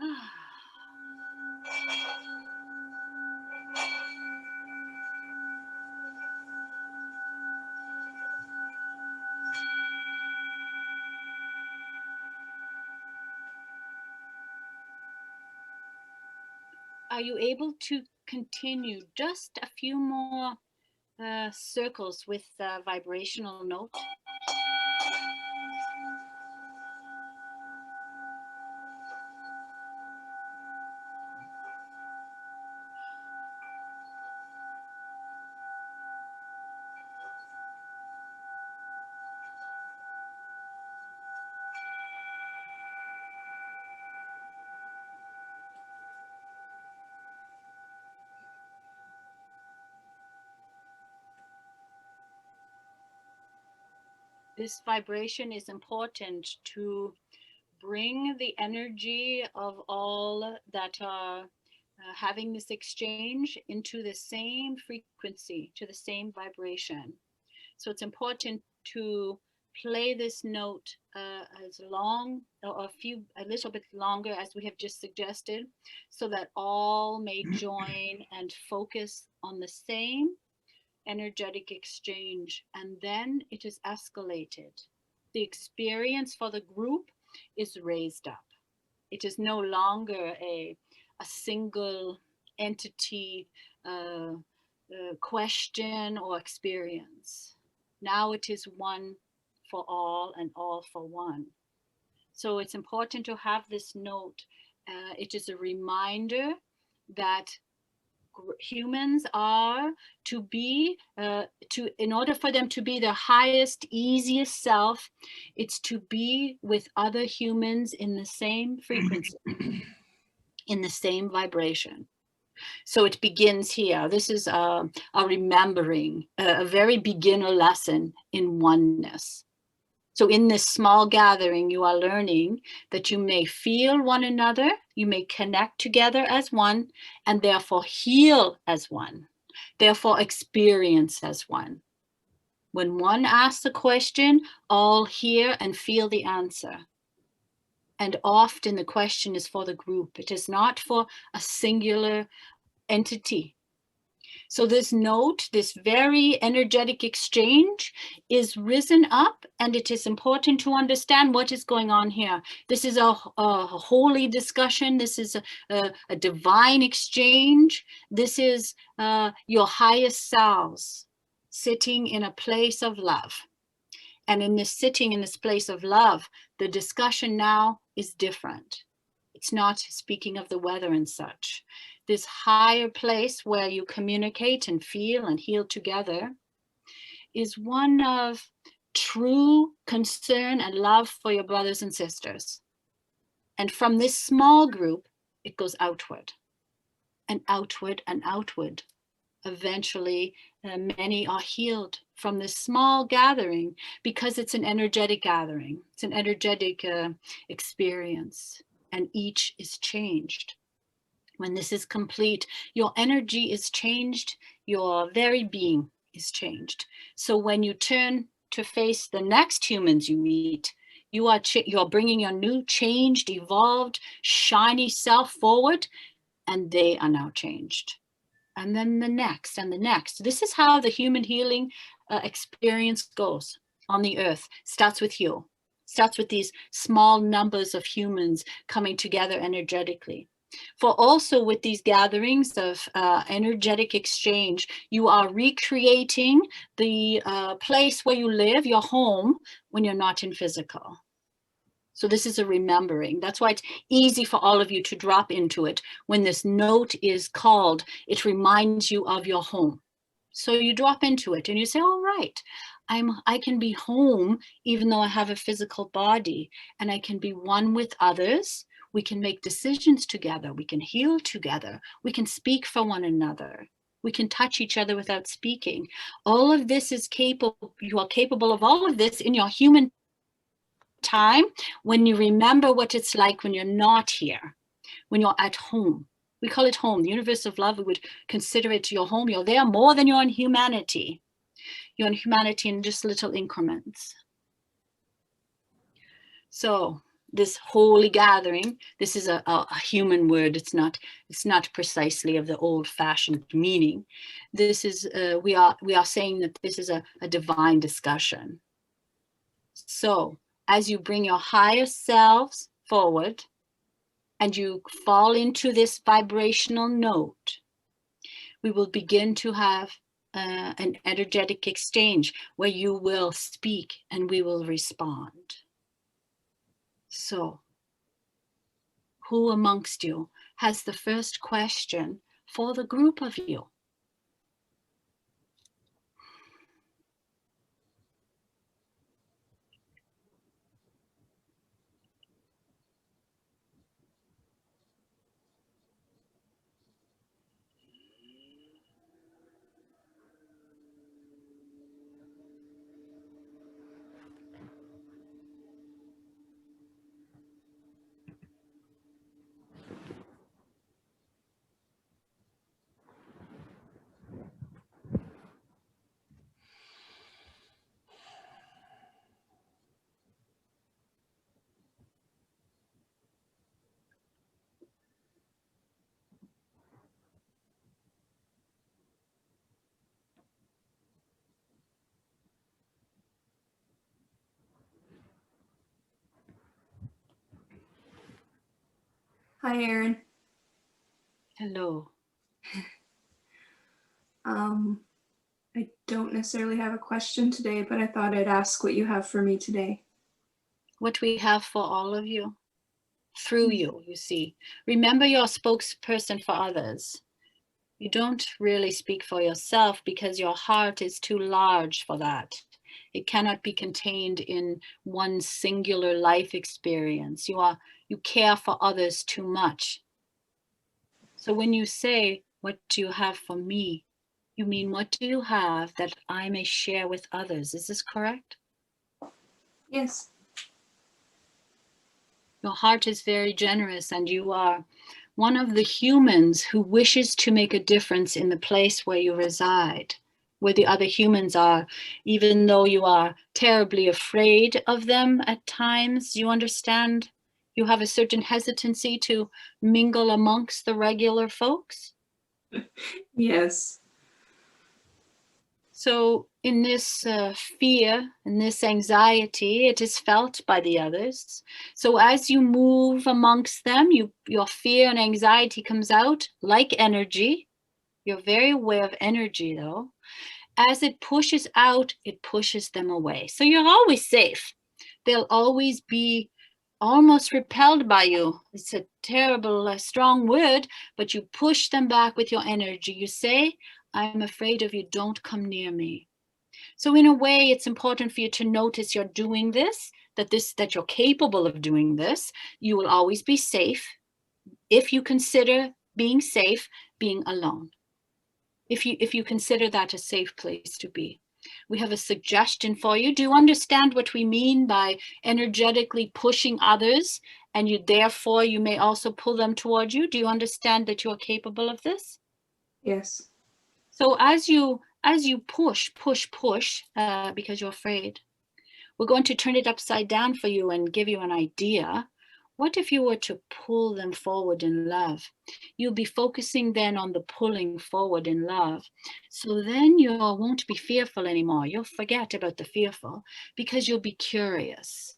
Are you able to continue just a few more circles with the vibrational note? This vibration is important to bring the energy of all that are having this exchange into the same frequency, to the same vibration. So it's important to play this note as long or a little bit longer as we have just suggested, so that all may join and focus on the same energetic exchange, and then it is escalated. The experience for the group is raised up. It is no longer a single entity question or experience. Now it is one for all and all for one. So it's important to have this note. It is a reminder that humans are to be in order for them to be their highest, easiest self, it's to be with other humans in the same frequency, in the same vibration. So it begins here. This is a remembering, a very beginner lesson in oneness. So in this small gathering, you are learning that you may feel one another, you may connect together as one, and therefore heal as one, therefore experience as one. When one asks a question, all hear and feel the answer. And often the question is for the group. It is not for a singular entity. So this note, this very energetic exchange is risen up, and it is important to understand what is going on here. This is a holy discussion. This is a divine exchange. This is your highest selves sitting in a place of love. And in this sitting in this place of love, the discussion now is different. It's not speaking of the weather and such. This higher place where you communicate and feel and heal together is one of true concern and love for your brothers and sisters. And from this small group, it goes outward and outward and outward. Eventually, many are healed from this small gathering because it's an energetic gathering. It's an energetic experience, and each is changed. When this is complete, your energy is changed, your very being is changed. So when you turn to face the next humans you meet, you're bringing your new, changed, evolved, shiny self forward, and they are now changed. And then the next and the next. This is how the human healing experience goes on the earth. Starts with you. Starts with these small numbers of humans coming together energetically. For also with these gatherings of energetic exchange, you are recreating the place where you live, your home, when you're not in physical. So this is a remembering. That's why it's easy for all of you to drop into it. When this note is called, it reminds you of your home. So you drop into it and you say, all right, I can be home even though I have a physical body, and I can be one with others. We can make decisions together. We can heal together. We can speak for one another. We can touch each other without speaking. All of this is capable. You are capable of all of this in your human time when you remember what it's like when you're not here, when you're at home. We call it home. The universe of love, we would consider it your home. You're there more than you're in humanity. You're in humanity in just little increments. So this holy gathering. This is a human word. It's not precisely of the old-fashioned meaning. This is we are saying that this is a divine discussion. So as you bring your higher selves forward and you fall into this vibrational note, we will begin to have an energetic exchange where you will speak and we will respond. So, who amongst you has the first question for the group of you? Hi, Erin. Hello. I don't necessarily have a question today, but I thought I'd ask what you have for me today. What we have for all of you, through you, you see. Remember, you're a spokesperson for others. You don't really speak for yourself because your heart is too large for that. It cannot be contained in one singular life experience. You care for others too much. So when you say, what do you have for me? You mean, what do you have that I may share with others? Is this correct? Yes. Your heart is very generous, and you are one of the humans who wishes to make a difference in the place where you reside, where the other humans are, even though you are terribly afraid of them at times. You understand? You have a certain hesitancy to mingle amongst the regular folks. Yes. So in this fear and this anxiety, it is felt by the others. So as you move amongst them, your fear and anxiety comes out like energy. You're very aware of energy though. As it pushes out, it pushes them away. So you're always safe. They'll always be almost repelled by you. It's a terrible, strong word, but you push them back with your energy. You say, I'm afraid of you, don't come near me. So in a way, it's important for you to notice you're doing this, that you're capable of doing this. You will always be safe if you consider being safe, being alone. If you consider that a safe place to be. We have a suggestion for you. Do you understand what we mean by energetically pushing others, and therefore you may also pull them toward you? Do you understand that you are capable of this? Yes. So as you push, because you're afraid, we're going to turn it upside down for you and give you an idea. What if you were to pull them forward in love? You'll be focusing then on the pulling forward in love. So then you won't be fearful anymore. You'll forget about the fearful because you'll be curious.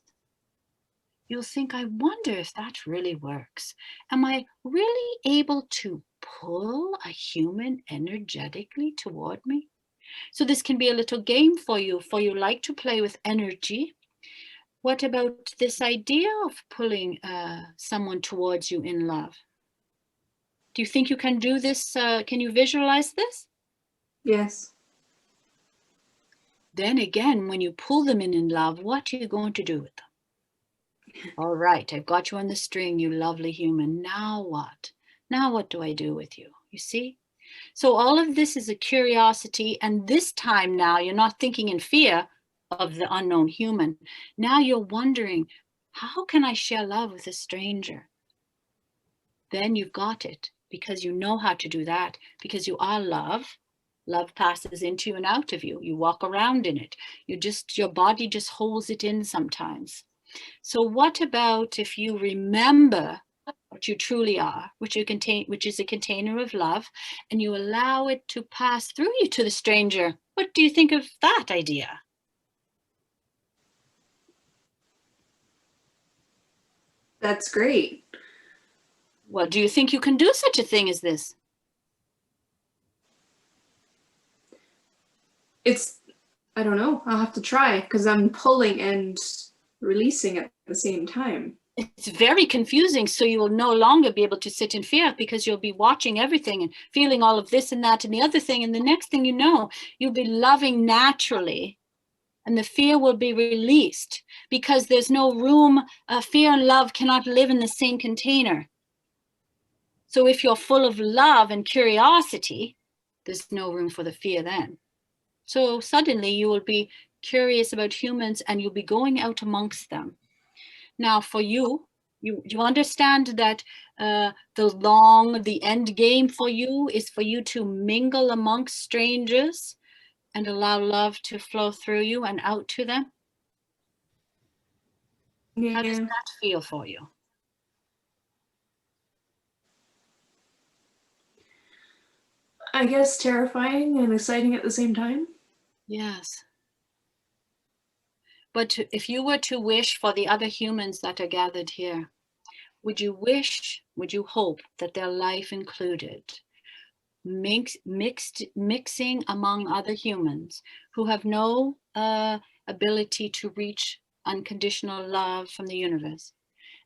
You'll think, I wonder if that really works. Am I really able to pull a human energetically toward me? So this can be a little game for you like to play with energy. What about this idea of pulling someone towards you in love? Do you think you can do this? Can you visualize this? Yes. Then again, when you pull them in love, what are you going to do with them? All right, I've got you on the string, you lovely human. Now what? Now what do I do with you? You see? So all of this is a curiosity, and this time now you're not thinking in fear of the unknown human. Now you're wondering, how can I share love with a stranger? Then you've got it because you know how to do that, because you are love. Love passes into you and out of you. You walk around in it. Your body just holds it in sometimes. So what about if you remember what you truly are, which is a container of love, and you allow it to pass through you to the stranger? What do you think of that idea? That's great. Well, do you think you can do such a thing as this? I don't know. I'll have to try because I'm pulling and releasing at the same time. It's very confusing. So you will no longer be able to sit in fear because you'll be watching everything and feeling all of this and that and the other thing. And the next thing you know, you'll be loving naturally and the fear will be released because there's no room. Fear and love cannot live in the same container. So if you're full of love and curiosity, there's no room for the fear then. So suddenly you will be curious about humans and you'll be going out amongst them. Now for you understand that the end game for you is for you to mingle amongst strangers and allow love to flow through you and out to them? How does Yeah. that feel for you? I guess terrifying and exciting at the same time. Yes. But if you were to wish for the other humans that are gathered here, would you hope that their life included mixing among other humans who have no ability to reach unconditional love from the universe,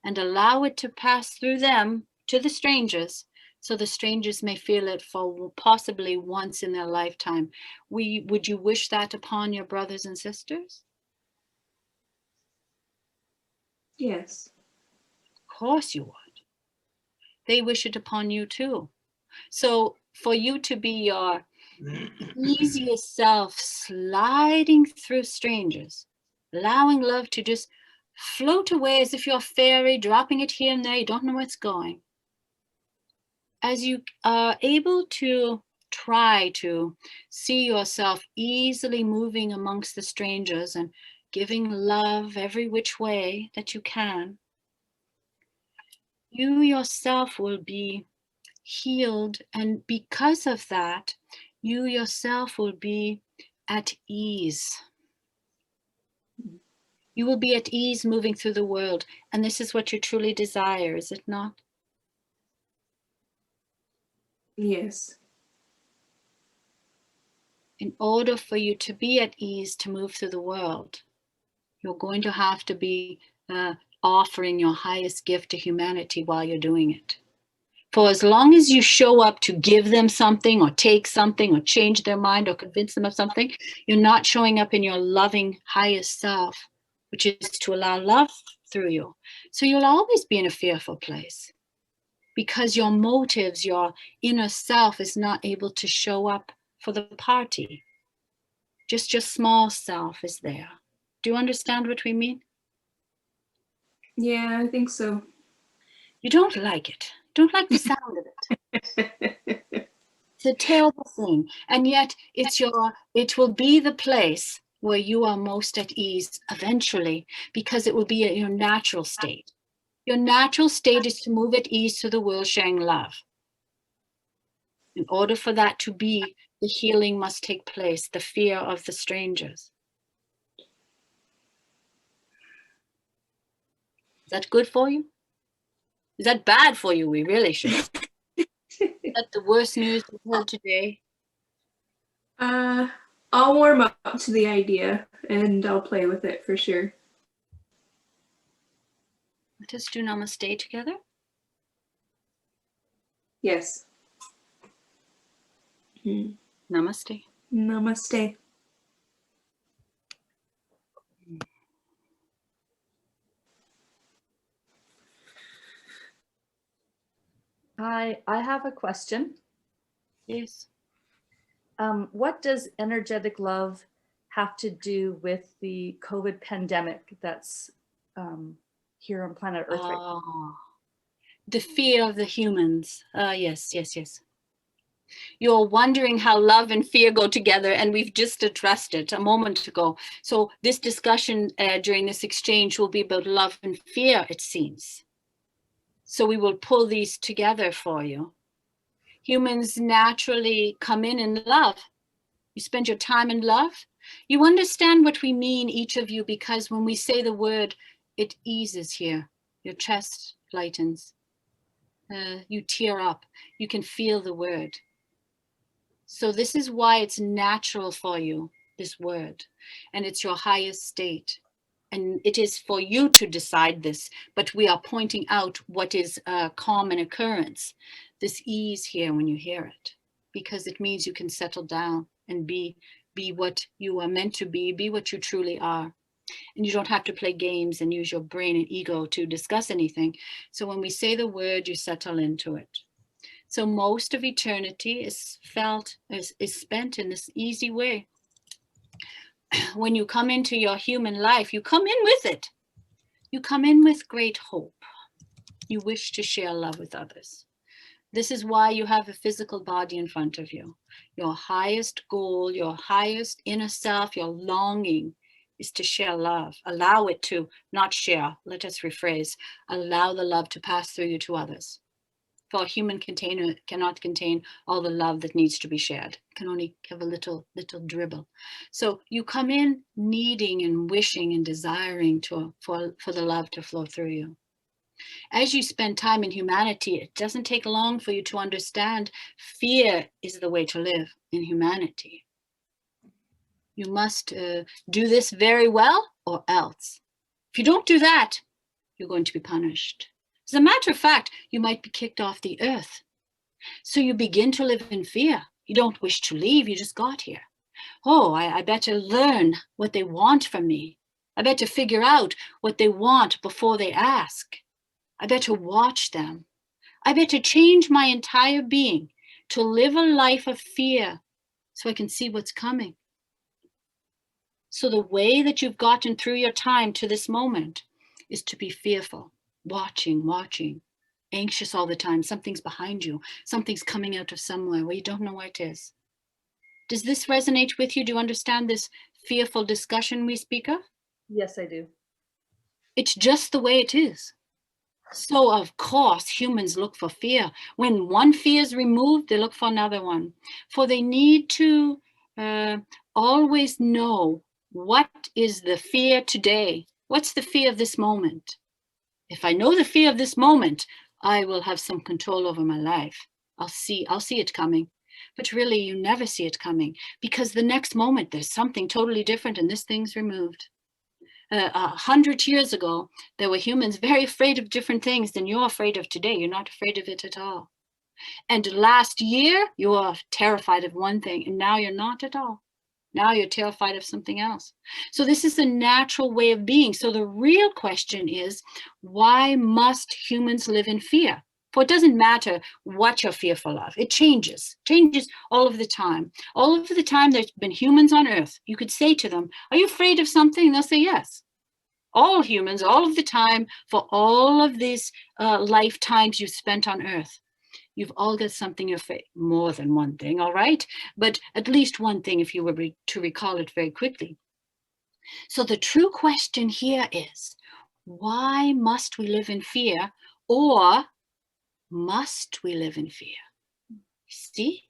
and allow it to pass through them to the strangers, so the strangers may feel it for possibly once in their lifetime? Would you wish that upon your brothers and sisters? Yes. Of course you would. They wish it upon you too. So for you to be your easiest self, sliding through strangers, allowing love to just float away as if you're a fairy, dropping it here and there, you don't know where it's going. As you are able to try to see yourself easily moving amongst the strangers and giving love every which way that you can, you yourself will be healed, and because of that, you yourself will be at ease. You will be at ease moving through the world, and this is what you truly desire, is it not? Yes. In order for you to be at ease to move through the world, you're going to have to be offering your highest gift to humanity while you're doing it. For as long as you show up to give them something or take something or change their mind or convince them of something, you're not showing up in your loving highest self, which is to allow love through you. So you'll always be in a fearful place because your motives, your inner self is not able to show up for the party. Just your small self is there. Do you understand what we mean? Yeah, I think so. You don't like it. You don't like the sound of it. It's a terrible thing. And yet it will be the place where you are most at ease eventually, because it will be your natural state. Your natural state is to move at ease to the world sharing love. In order for that to be, the healing must take place, the fear of the strangers. Is that good for you? Is that bad for you? We really should. Is that the worst news we've heard today? I'll warm up to the idea and I'll play with it for sure. Let us do namaste together. Yes. Namaste. Namaste. I have a question. Yes. What does energetic love have to do with the COVID pandemic that's here on planet Earth right now? The fear of the humans. Yes. You're wondering how love and fear go together, and we've just addressed it a moment ago. So this discussion during this exchange will be about love and fear, it seems. So we will pull these together for you. Humans naturally come in love. You spend your time in love. You understand what we mean, each of you, because when we say the word, it eases here. Your chest lightens. You tear up. You can feel the word. So this is why it's natural for you, this word, and it's your highest state. And it is for you to decide this, but we are pointing out what is a common occurrence, this ease here when you hear it, because it means you can settle down and be what you are meant to be what you truly are. And you don't have to play games and use your brain and ego to discuss anything. So when we say the word, you settle into it. So most of eternity is spent in this easy way. When you come into your human life, you come in with it. You come in with great hope. You wish to share love with others. This is why you have a physical body in front of you. Your highest goal, your highest inner self, your longing is to share love. Allow it to, not share, let us rephrase, allow the love to pass through you to others. For a human container cannot contain all the love that needs to be shared. It can only have a little dribble. So you come in needing and wishing and desiring for the love to flow through you. As you spend time in humanity, it doesn't take long for you to understand fear is the way to live in humanity. You must do this very well or else. If you don't do that, you're going to be punished. As a matter of fact, you might be kicked off the earth. So you begin to live in fear. You don't wish to leave, you just got here. Oh, I better learn what they want from me. I better figure out what they want before they ask. I better watch them. I better change my entire being to live a life of fear so I can see what's coming. So the way that you've gotten through your time to this moment is to be fearful. Watching, anxious all the time. Something's behind you. Something's coming out of somewhere where you don't know where it is. Does this resonate with you? Do you understand this fearful discussion we speak of? Yes, I do. It's just the way it is. So of course, humans look for fear. When one fear is removed, they look for another one. For they need to always know what is the fear today. What's the fear of this moment? If I know the fear of this moment, I will have some control over my life. I'll see it coming. But really, you never see it coming because the next moment there's something totally different and this thing's removed. 100 years ago, there were humans very afraid of different things than you're afraid of today. You're not afraid of it at all. And last year, you were terrified of one thing, and now you're not at all. Now you're terrified of something else. So this is a natural way of being. So the real question is, why must humans live in fear? For it doesn't matter what you're fearful of. It changes all of the time. All of the time there's been humans on Earth. You could say to them, are you afraid of something? And they'll say yes. All humans, all of the time, for all of these lifetimes you've spent on Earth. You've all got something you're afraid, more than one thing, all right? But at least one thing if you were to recall it very quickly. So the true question here is, why must we live in fear, or must we live in fear? See?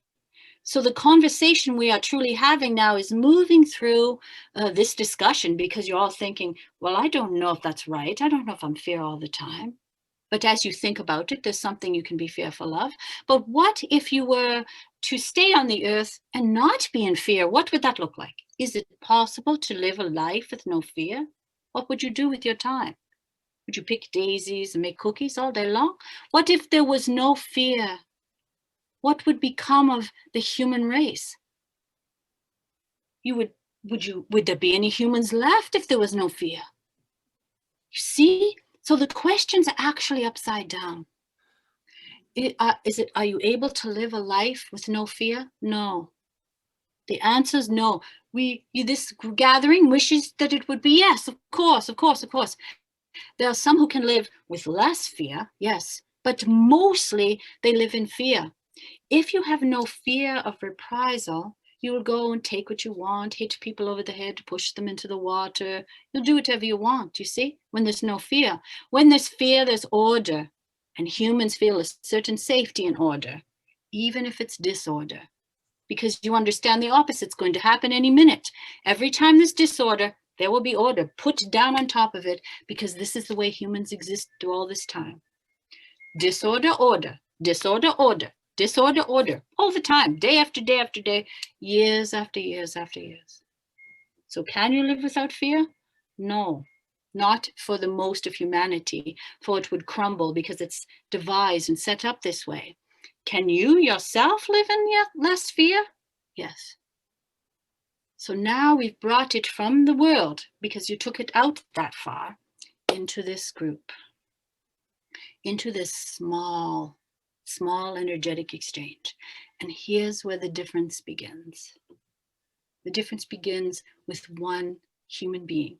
So the conversation we are truly having now is moving through this discussion because you're all thinking, well, I don't know if that's right. I don't know if I'm fear all the time. But as you think about it, there's something you can be fearful of. But what if you were to stay on the earth and not be in fear? What would that look like? Is it possible to live a life with no fear? What would you do with your time? Would you pick daisies and make cookies all day long? What if there was no fear? What would become of the human race? Would there be any humans left if there was no fear? You see? So the question's actually upside down. Are you able to live a life with no fear? No. The answer is no. This gathering wishes that it would be yes, of course. There are some who can live with less fear, yes, but mostly they live in fear. If you have no fear of reprisal, you will go and take what you want, hit people over the head, push them into the water. You'll do whatever you want, you see, when there's no fear. When there's fear, there's order. And humans feel a certain safety in order, even if it's disorder, because you understand the opposite's going to happen any minute. Every time there's disorder, there will be order put down on top of it, because this is the way humans exist through all this time. Disorder, order, disorder, order, disorder, order, all the time, day after day after day, years after years after years. So can you live without fear? No, not for the most of humanity, for it would crumble because it's devised and set up this way. Can you yourself live in less fear? Yes. So now we've brought it from the world, because you took it out that far, into this group, into this small energetic exchange. And here's where the difference begins. The difference begins with one human being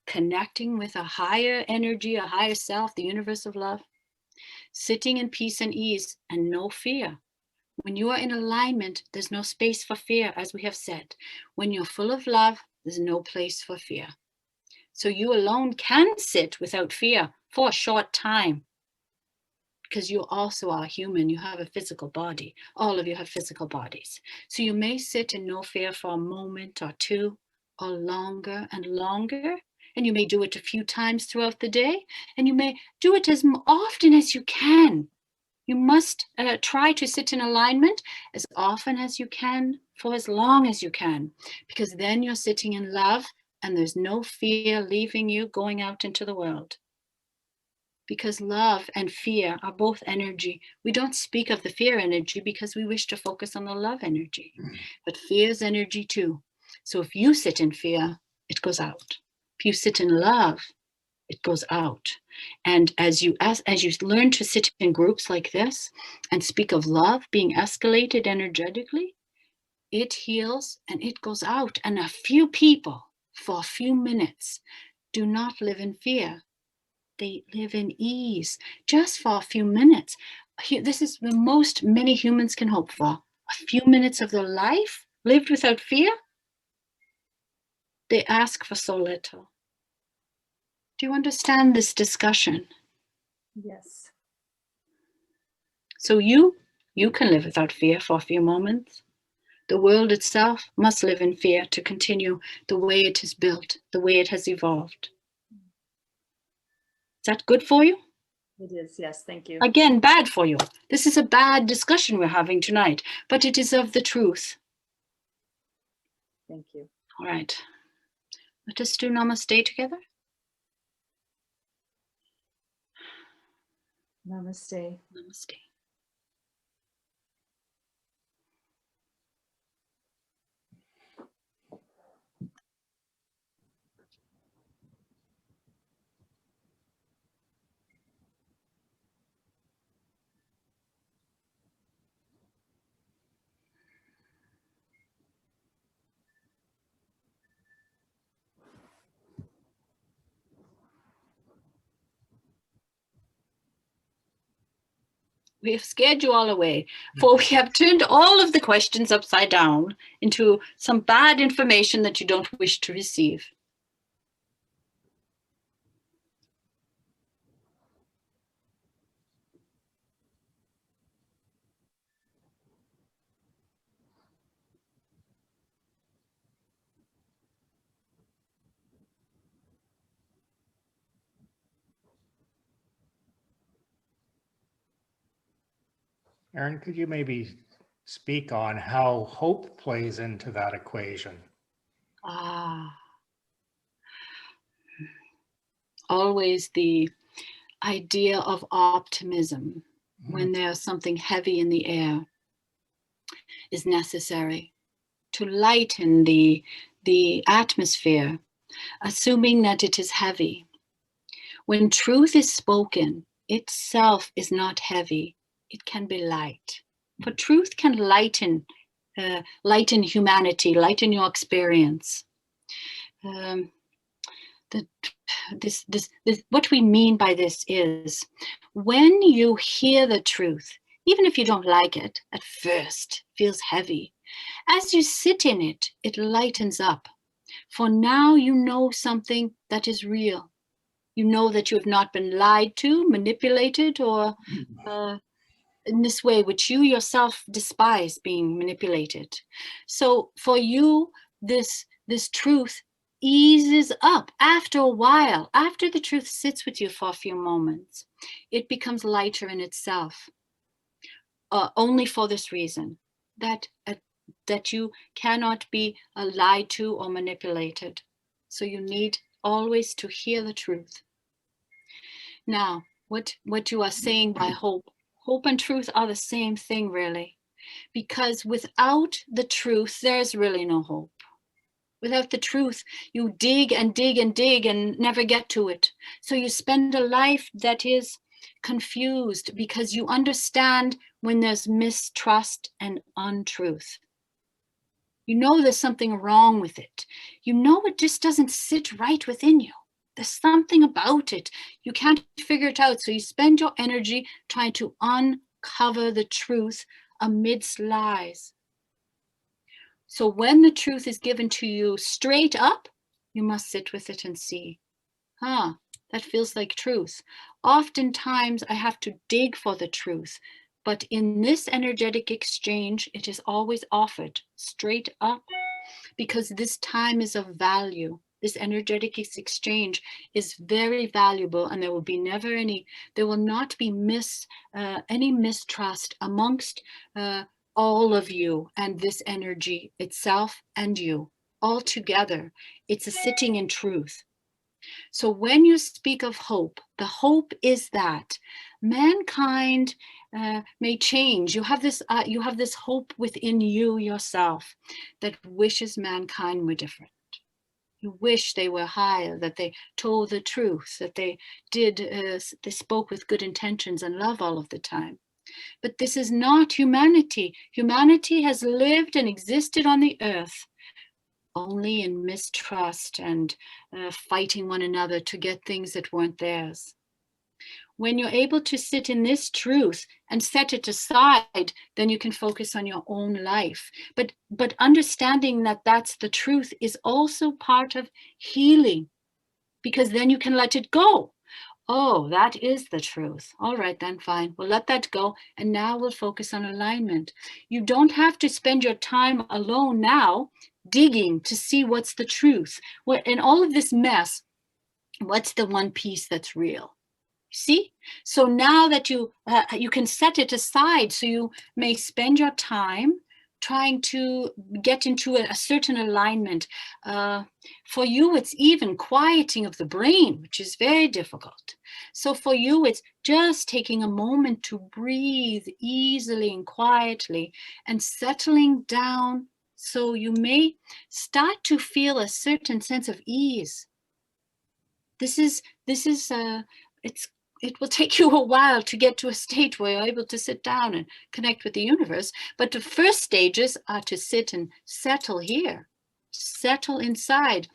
connecting with a higher energy, a higher self, the universe of love, sitting in peace and ease and no fear. When you are in alignment, there's no space for fear, as we have said. When you're full of love, there's no place for fear. So you alone can sit without fear for a short time, because you also are human. You have a physical body. All of you have physical bodies. So you may sit in no fear for a moment or two, or longer and longer. And you may do it a few times throughout the day. And you may do it as often as you can. You must try to sit in alignment as often as you can, for as long as you can, because then you're sitting in love and there's no fear leaving you going out into the world. Because love and fear are both energy. We don't speak of the fear energy because we wish to focus on the love energy, but fear is energy too. So if you sit in fear, it goes out. If you sit in love, it goes out. And as you learn to sit in groups like this and speak of love being escalated energetically, it heals and it goes out. And a few people for a few minutes do not live in fear. They live in ease just for a few minutes. This is the most many humans can hope for. A few minutes of their life lived without fear. They ask for so little. Do you understand this discussion? Yes. So you can live without fear for a few moments. The world itself must live in fear to continue the way it is built, the way it has evolved. Is that good for you? It is, yes, thank you. Again, bad for you. This is a bad discussion we're having tonight, but it is of the truth. Thank you. All right. Let us do namaste together. Namaste. Namaste. We have scared you all away, for we have turned all of the questions upside down into some bad information that you don't wish to receive. Aaron, could you maybe speak on how hope plays into that equation? Always the idea of optimism when there's something heavy in the air is necessary to lighten the atmosphere, assuming that it is heavy. When truth is spoken, itself is not heavy. It can be light. For truth can lighten humanity, lighten your experience. What we mean by this is when you hear the truth, Even if you don't like it, at first feels heavy. As you sit in it, it lightens up. For now you know something that is real. You know that you have not been lied to, manipulated, or in this way, which you yourself despise being manipulated. So for you, this truth eases up after a while. After the truth sits with you for a few moments, it becomes lighter in itself. Only for this reason, that you cannot be lied to or manipulated. So you need always to hear the truth. Now, what you are saying by hope and truth are the same thing, really, because without the truth, there's really no hope. Without the truth, you dig and dig and dig and never get to it. So you spend a life that is confused because you understand when there's mistrust and untruth. You know there's something wrong with it. You know it just doesn't sit right within you. There's something about it. You can't figure it out. So you spend your energy trying to uncover the truth amidst lies. So when the truth is given to you straight up, you must sit with it and see, that feels like truth. Oftentimes I have to dig for the truth, but in this energetic exchange, it is always offered straight up, because this time is of value. This energetic exchange is very valuable, and there will be there will not be any mistrust amongst all of you and this energy itself and you all together. It's a sitting in truth. So when you speak of hope, the hope is that mankind may change. You have this hope within you yourself that wishes mankind were different. You wish they were higher, that they told the truth, that they spoke with good intentions and love all of the time. But this is not humanity. Humanity has lived and existed on the earth only in mistrust and fighting one another to get things that weren't theirs. When you're able to sit in this truth and set it aside, then you can focus on your own life. But understanding that that's the truth is also part of healing, because then you can let it go. Oh, that is the truth. All right, then fine. We'll let that go. And now we'll focus on alignment. You don't have to spend your time alone now digging to see what's the truth. In all of this mess, what's the one piece that's real? See? So now that you can set it aside, so you may spend your time trying to get into a certain alignment. For you, it's even quieting of the brain, which is very difficult. So for you, it's just taking a moment to breathe easily and quietly and settling down, so you may start to feel a certain sense of ease. It will take you a while to get to a state where you're able to sit down and connect with the universe. But the first stages are to sit and settle here, settle inside.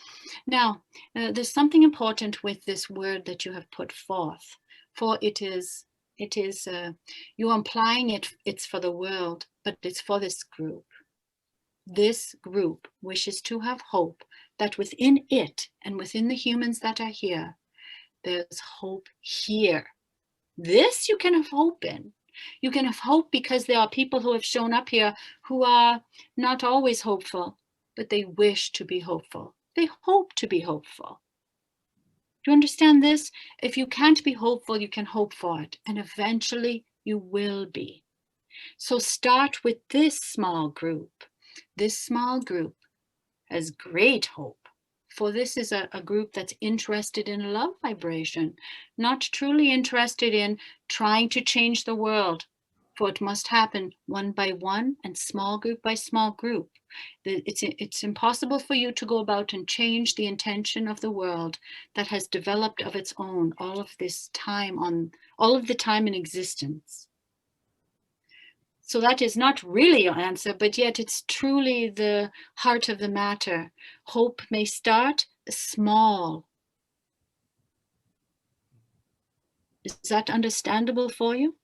Now, there's something important with this word that you have put forth, for it is you're implying it's for the world, but it's for this group. This group wishes to have hope that within it and within the humans that are here, there's hope here. This you can have hope in. You can have hope because there are people who have shown up here who are not always hopeful, but they wish to be hopeful. They hope to be hopeful. Do you understand this? If you can't be hopeful, you can hope for it, and eventually you will be. So start with this small group. This small group has great hope. For this is a group that's interested in love vibration, not truly interested in trying to change the world. For it must happen one by one and small group by small group. It's impossible for you to go about and change the intention of the world that has developed of its own all of the time in existence. So that is not really your answer, but yet it's truly the heart of the matter. Hope may start small. Is that understandable for you?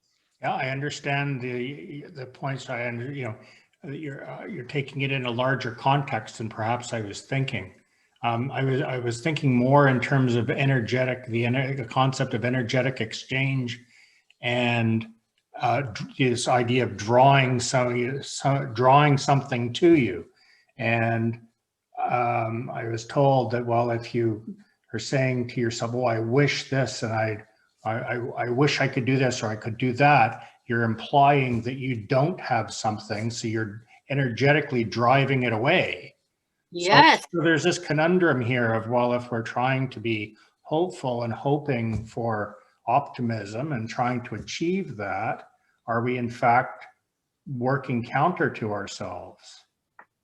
Yeah, I understand the points. You're taking it in a larger context than perhaps I was thinking. I was thinking more in terms of energetic, the concept of energetic exchange, and this idea of drawing drawing something to you. And I was told that, well, if you are saying to yourself, "Oh, I wish this," and I wish I could do this or I could do that, you're implying that you don't have something, so you're energetically driving it away. Yes. So there's this conundrum here of, well, if we're trying to be hopeful and hoping for optimism and trying to achieve that, are we in fact working counter to ourselves?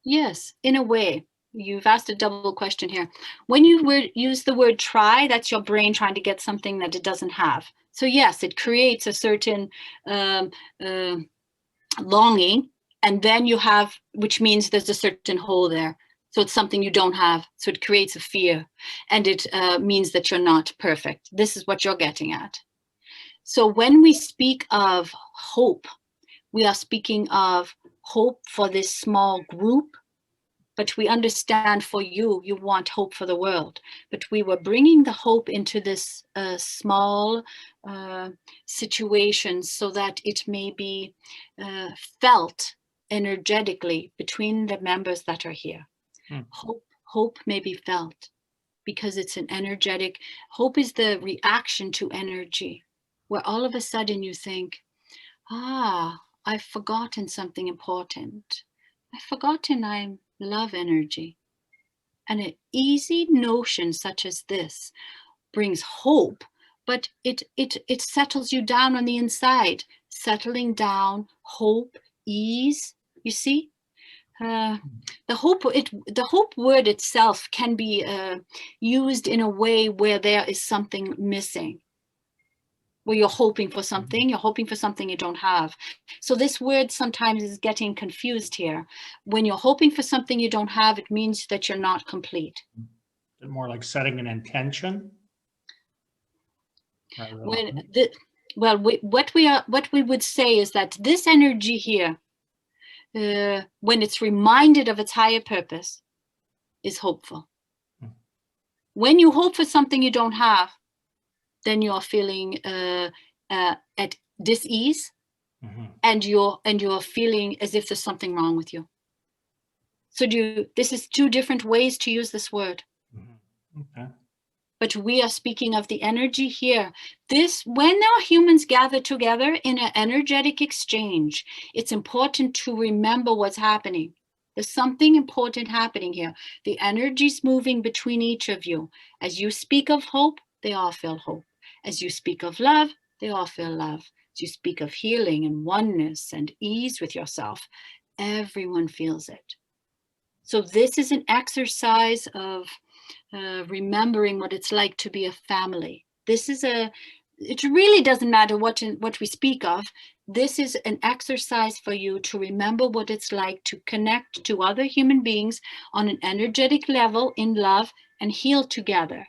Yes, in a way. You've asked a double question here. When you use the word try, that's your brain trying to get something that it doesn't have. So yes, it creates a certain longing, and then you have, which means there's a certain hole there. So it's something you don't have. So it creates a fear, and it means that you're not perfect. This is what you're getting at. So when we speak of hope, we are speaking of hope for this small group, but we understand for you, you want hope for the world. But we were bringing the hope into this small situation so that it may be felt energetically between the members that are here. Hope may be felt because it's an energetic, hope is the reaction to energy, where all of a sudden you think, I've forgotten something important. I've forgotten I'm love energy. And an easy notion such as this brings hope, but it settles you down on the inside. Settling down, hope, ease, you see? The hope word itself can be used in a way where there is something missing, where you're hoping for something you don't have. So this word sometimes is getting confused here. When you're hoping for something you don't have, it means that you're not complete. Is it more like setting an intention? What we would say is that this energy here, when it's reminded of its higher purpose, is hopeful. When you hope for something you don't have, then you're feeling at dis-ease, and you're feeling as if there's something wrong with you. So this is two different ways to use this word. Okay. But we are speaking of the energy here. When our humans gather together in an energetic exchange, it's important to remember what's happening. There's something important happening here. The energy's moving between each of you. As you speak of hope, they all feel hope. As you speak of love, they all feel love. As you speak of healing and oneness and ease with yourself, everyone feels it. So this is an exercise of remembering what it's like to be a family. It really doesn't matter what we speak of. This is an exercise for you to remember what it's like to connect to other human beings on an energetic level in love and heal together.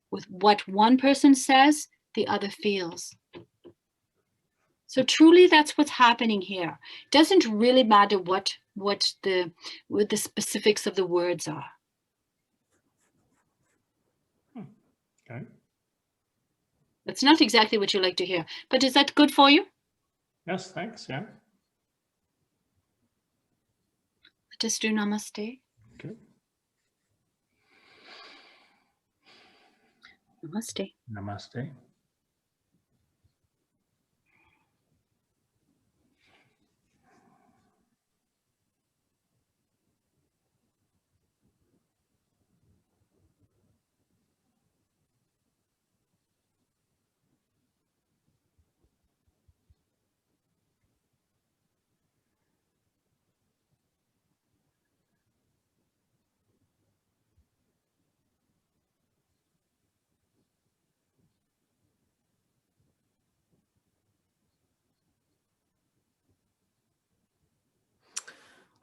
With what one person says, the other feels. So truly that's what's happening here. It doesn't really matter what the specifics of the words are. Okay. That's not exactly what you like to hear, but is that good for you? Yes, thanks. Yeah. Let us do namaste. Okay. Namaste. Namaste.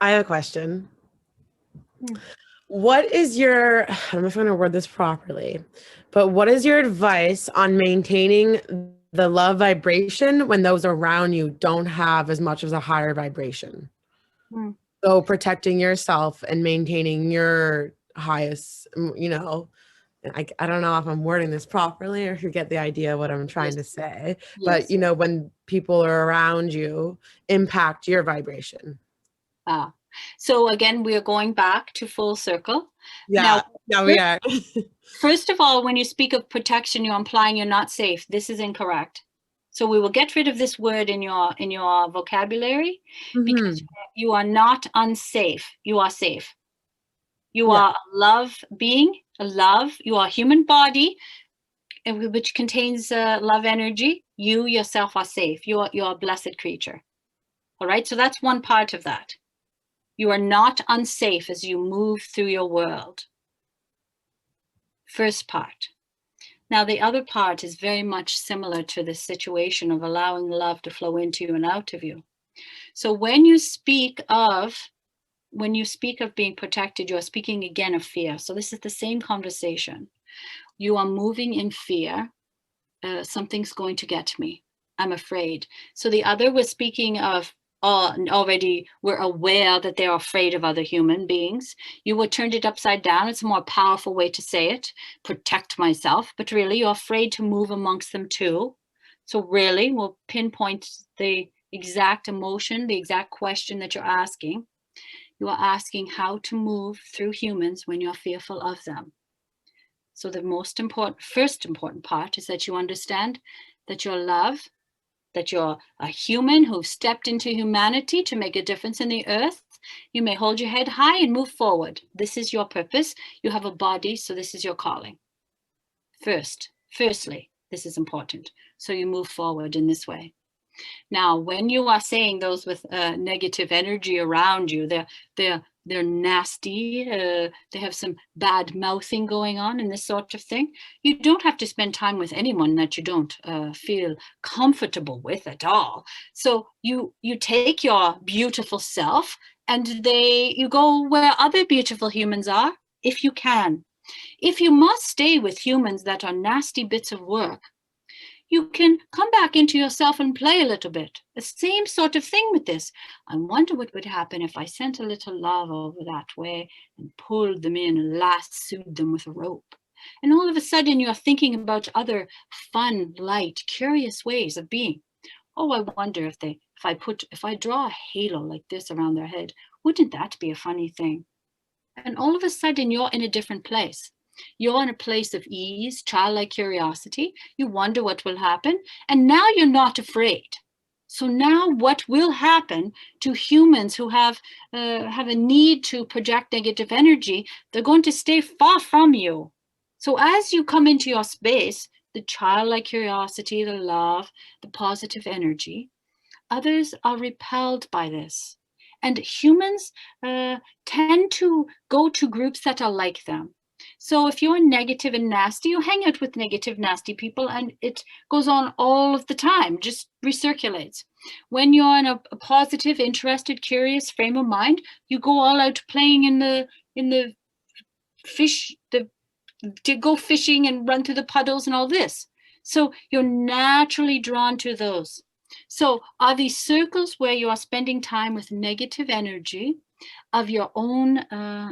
I have a question. What is your, I don't know if I'm going to word this properly, but what is your advice on maintaining the love vibration when those around you don't have as much as a higher vibration. Mm. So protecting yourself and maintaining your highest, you know, I don't know if I'm wording this properly or if you get the idea of what I'm trying to say, but Yes. you know, when people are around you, impact your vibration. So again, we are going back to full circle. Yeah, Now, we are. first of all, when you speak of protection, you're implying you're not safe. This is incorrect. So we will get rid of this word in your vocabulary because you are not unsafe. You are safe. You Yeah. are a love being, a love. You are a human body, which contains love energy. You yourself are safe. You're a blessed creature. All right. So that's one part of that. You are not unsafe as you move through your world. First part. Now, the other part is very much similar to the situation of allowing love to flow into you and out of you. So when you speak of being protected, you're speaking again of fear. So this is the same conversation. You are moving in fear. Something's going to get me. I'm afraid. So the other was speaking of already we're aware that they're afraid of other human beings. You would turn it upside down. It's a more powerful way to say it. Protect myself. But really, you're afraid to move amongst them too. So really, we'll pinpoint the exact emotion, the exact question that you're asking. You are asking how to move through humans when you're fearful of them. So the first important part is that you understand that you're love, that you're a human who stepped into humanity to make a difference in the earth. You may hold your head high and move forward. This is your purpose. You have a body, so this is your calling. Firstly, this is important. So you move forward in this way. Now, when you are saying those with negative energy around you, they're nasty, they have some bad mouthing going on and this sort of thing. You don't have to spend time with anyone that you don't feel comfortable with at all. So you take your beautiful self and you go where other beautiful humans are, if you can. If you must stay with humans that are nasty bits of work, you can come back into yourself and play a little bit. The same sort of thing with this. I wonder what would happen if I sent a little love over that way and pulled them in and lassoed them with a rope. And all of a sudden you're thinking about other fun, light, curious ways of being. Oh, I wonder if I draw a halo like this around their head, wouldn't that be a funny thing? And all of a sudden you're in a different place. You're in a place of ease, childlike curiosity. You wonder what will happen. And now you're not afraid. So now what will happen to humans who have a need to project negative energy? They're going to stay far from you. So as you come into your space, the childlike curiosity, the love, the positive energy, others are repelled by this. And humans tend to go to groups that are like them. So if you're negative and nasty, you hang out with negative, nasty people, and it goes on all of the time, just recirculates. When you're in a positive, interested, curious frame of mind, you go all out playing in the fish, to go fishing and run through the puddles and all this. So you're naturally drawn to those. So are these circles where you are spending time with negative energy of your own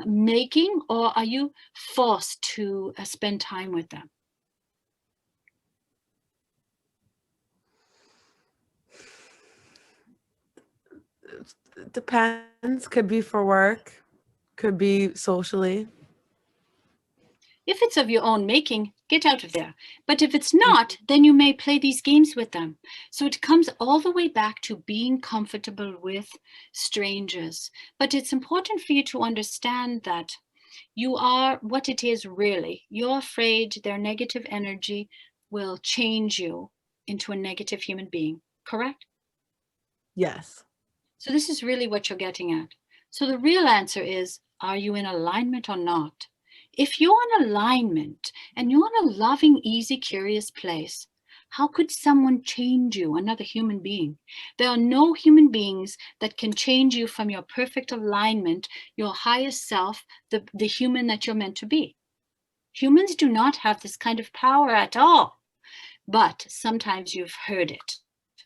making, or are you forced to spend time with them? Depends. Could be for work, could be socially. If it's of your own making, get out of there. But if it's not, then you may play these games with them. So it comes all the way back to being comfortable with strangers. But it's important for you to understand that you are what it is really. You're afraid their negative energy will change you into a negative human being, correct? Yes. So this is really what you're getting at. So the real answer is, are you in alignment or not? If you're in alignment and you're in a loving, easy, curious place, how could someone change you, another human being? There are no human beings that can change you from your perfect alignment, your highest self, the human that you're meant to be. Humans do not have this kind of power at all. But sometimes you've heard it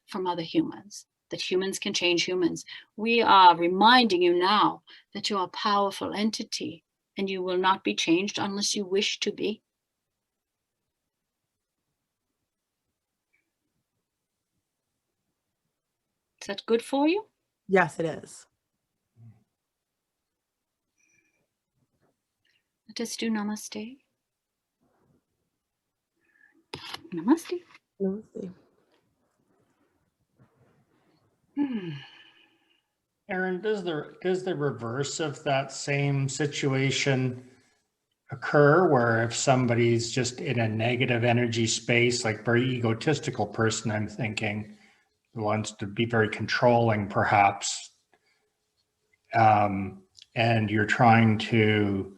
from other humans, that humans can change humans. We are reminding you now that you're a powerful entity and you will not be changed unless you wish to be. Is that good for you? Yes, it is. Let us do namaste. Namaste. Namaste. Aaron, does the reverse of that same situation occur, where if somebody's just in a negative energy space, like very egotistical person, I'm thinking, who wants to be very controlling perhaps, and you're trying to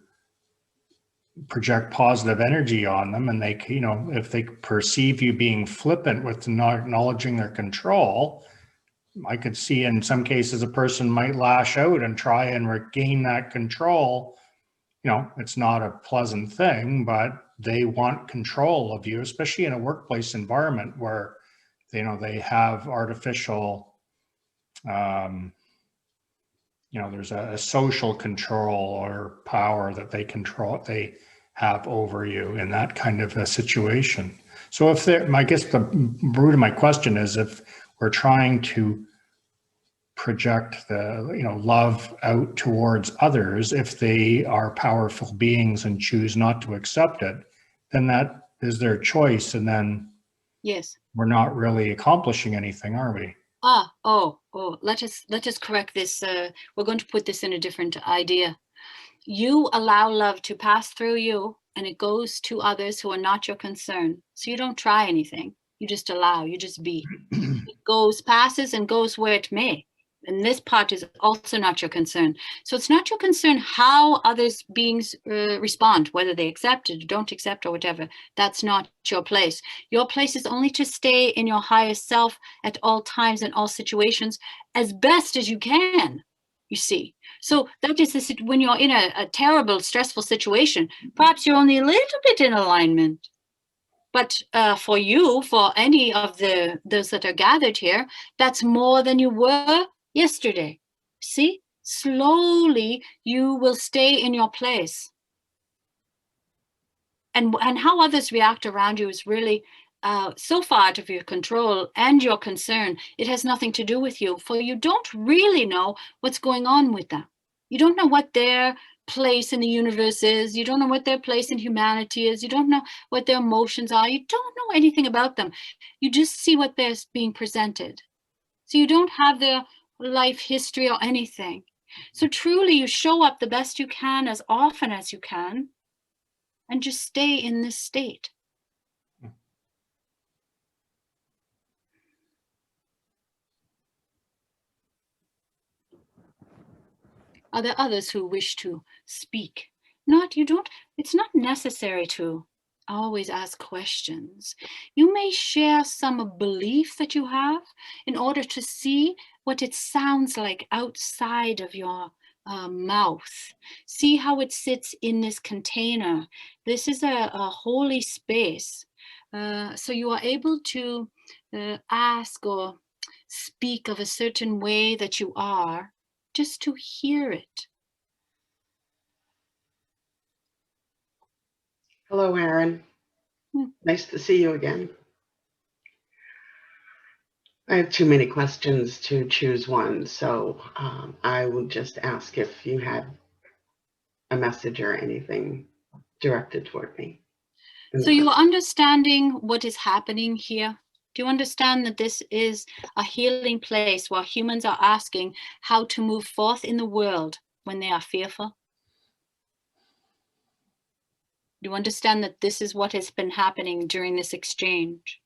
project positive energy on them, and they, you know, if they perceive you being flippant with not acknowledging their control, I could see in some cases a person might lash out and try and regain that control. You know, it's not a pleasant thing, but they want control of you, especially in a workplace environment where, you know, they have artificial, you know, there's a social control or power that they have over you in that kind of a situation. So if they're, I guess the root of my question is, if we're trying to project the, you know, love out towards others, if they are powerful beings and choose not to accept it, then that is their choice, and then Yes. we're not really accomplishing anything, are we? Let us correct this. We're going to put this in a different idea. You allow love to pass through you, and it goes to others who are not your concern. So you don't try anything. You just allow, you just be. It goes, passes, and goes where it may. And this part is also not your concern. So it's not your concern how others beings respond, whether they accept it or don't accept or whatever. That's not your place. Your place is only to stay in your highest self at all times in all situations as best as you can, you see. So that is this, when you're in a terrible, stressful situation, perhaps you're only a little bit in alignment. But for you, for any of those that are gathered here, that's more than you were yesterday. See, slowly you will stay in your place. And how others react around you is really so far out of your control and your concern. It has nothing to do with you, for you don't really know what's going on with them. You don't know what their place in the universe is. You don't know what their place in humanity is. You don't know what their emotions are. You don't know anything about them. You just see what they're being presented. So you don't have their life history or anything. So truly you show up the best you can as often as you can and just stay in this state. Are there others who wish to speak? It's not necessary to always ask questions. You may share some belief that you have in order to see what it sounds like outside of your mouth. See how it sits in this container. This is a holy space. So you are able to ask or speak of a certain way that you are, just to hear it. Hello, Aaron. Nice to see you again. I have too many questions to choose one, so I will just ask if you had a message or anything directed toward me. So you are understanding what is happening here? Do you understand that this is a healing place where humans are asking how to move forth in the world when they are fearful? Do you understand that this is what has been happening during this exchange?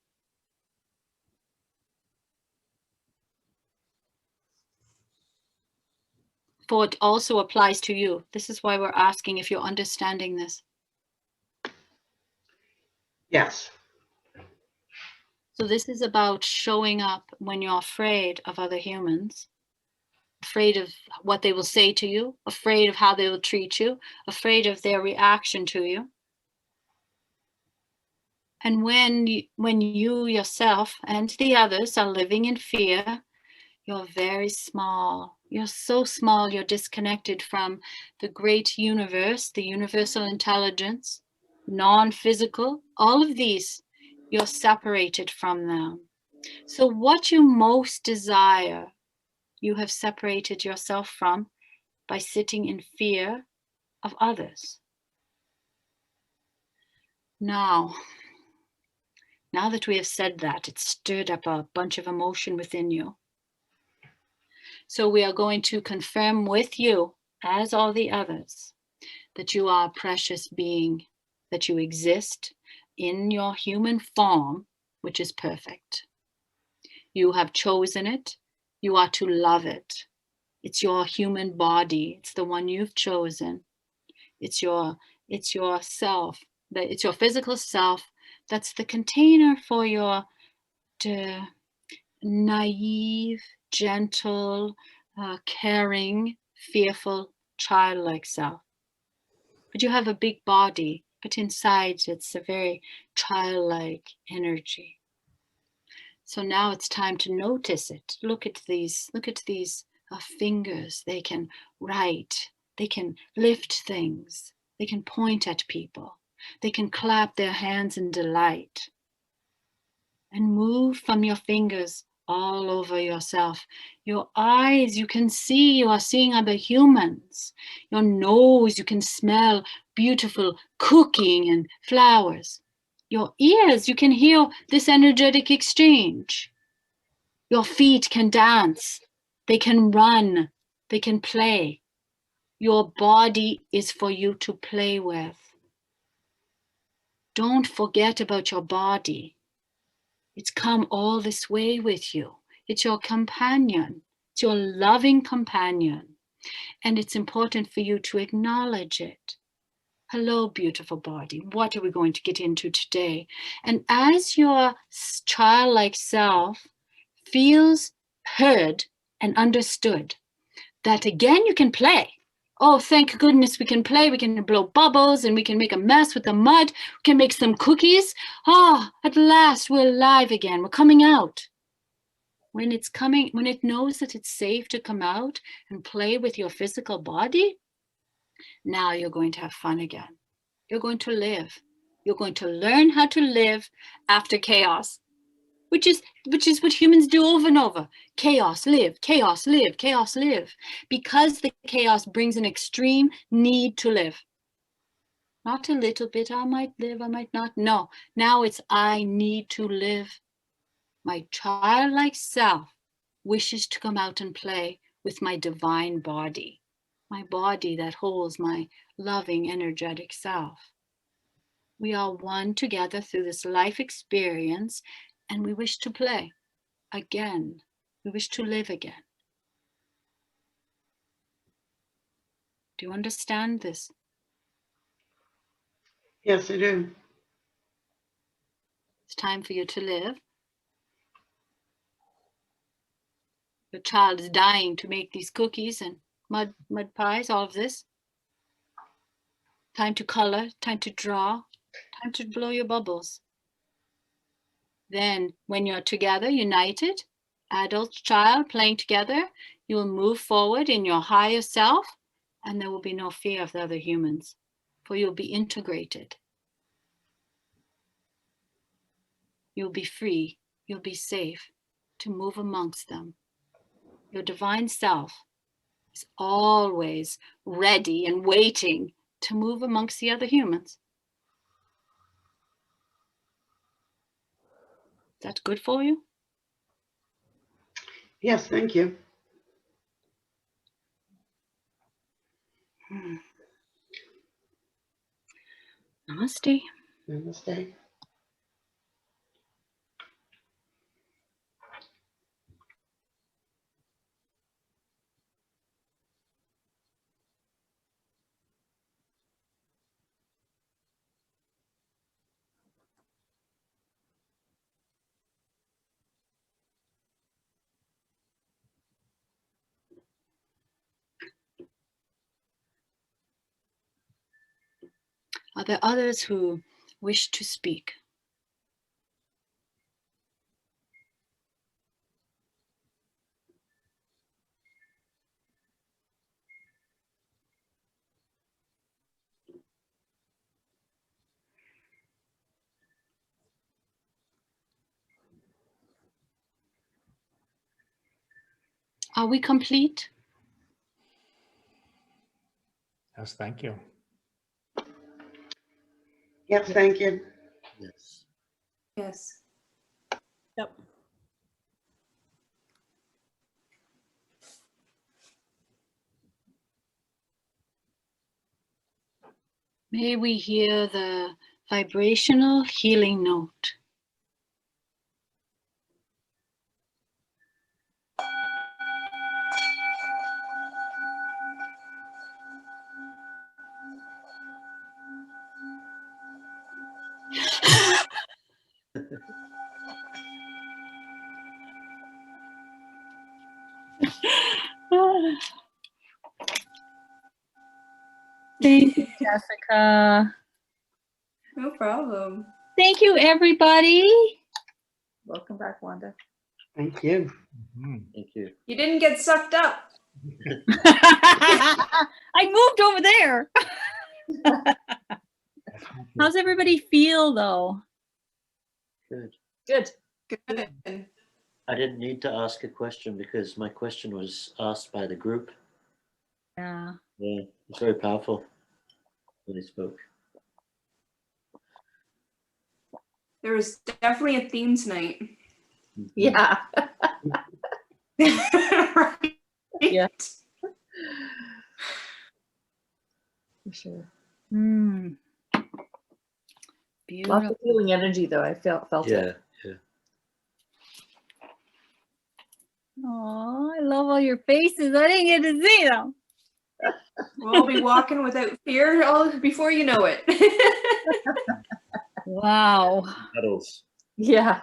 For it also applies to you. This is why we're asking if you're understanding this. Yes. So this is about showing up when you're afraid of other humans, afraid of what they will say to you, afraid of how they will treat you, afraid of their reaction to you. And when you yourself and the others are living in fear, you're very small. You're so small, you're disconnected from the great universe, the universal intelligence, non-physical, all of these, you're separated from them. So what you most desire, you have separated yourself from by sitting in fear of others. Now that we have said that, it's stirred up a bunch of emotion within you. So we are going to confirm with you, as all the others, that you are a precious being, that you exist in your human form, which is perfect. You have chosen it. You are to love it. It's your human body. It's the one you've chosen. It's your self. It's your physical self. That's the container for your naive, gentle, caring, fearful, childlike self. But you have a big body, but inside it's a very childlike energy. So now it's time to notice it. Look at these fingers. They can write, they can lift things, they can point at people, they can clap their hands in delight. And move from your fingers all over yourself. Your eyes, you can see, you are seeing other humans. Your nose, you can smell beautiful cooking and flowers. Your ears, you can hear this energetic exchange. Your feet can dance, they can run, they can play. Your body is for you to play with. Don't forget about your body. It's come all this way with you. It's your companion. It's your loving companion. And it's important for you to acknowledge it. Hello, beautiful body. What are we going to get into today? And as your childlike self feels heard and understood, that again you can play. Oh, thank goodness we can play. We can blow bubbles and we can make a mess with the mud. We can make some cookies. Ah, at last we're alive again. We're coming out. When it knows that it's safe to come out and play with your physical body, now you're going to have fun again. You're going to live. You're going to learn how to live after chaos, which is what humans do over and over. Chaos, live, chaos, live, chaos, live. Because the chaos brings an extreme need to live. Not a little bit, I might live, I might not. No, now it's I need to live. My childlike self wishes to come out and play with my divine body, my body that holds my loving, energetic self. We are one together through this life experience, and we wish to play again. We wish to live again. Do you understand this? Yes, I do. It's time for you to live. Your child is dying to make these cookies and mud pies, all of this. Time to color, time to draw, time to blow your bubbles. Then when you're together, united, adult, child, playing together, you will move forward in your higher self, and there will be no fear of the other humans, for you'll be integrated. You'll be free, you'll be safe to move amongst them. Your divine self is always ready and waiting to move amongst the other humans. Is that good for you? Yes, thank you. Namaste. Namaste. Are there others who wish to speak? Are we complete? Yes, thank you. Yes, thank you. Yes. Yes. Yep. May we hear the vibrational healing note. Thank you, Jessica. No problem. Thank you, everybody. Welcome back, Wanda. Thank you. Mhm. Thank you. You didn't get sucked up. I moved over there. How's everybody feel though? Good. Good. Good. I didn't need to ask a question because my question was asked by the group. Yeah. Yeah, it's very powerful when he spoke. There was definitely a theme tonight. Yeah. Right? Yeah. For sure. Mm. Lots Beautiful. of healing energy though. I felt Yeah, it. yeah. Oh, I love all your faces. I didn't get to see them. We'll be walking without fear all before you know it. Wow. Petals. Yeah.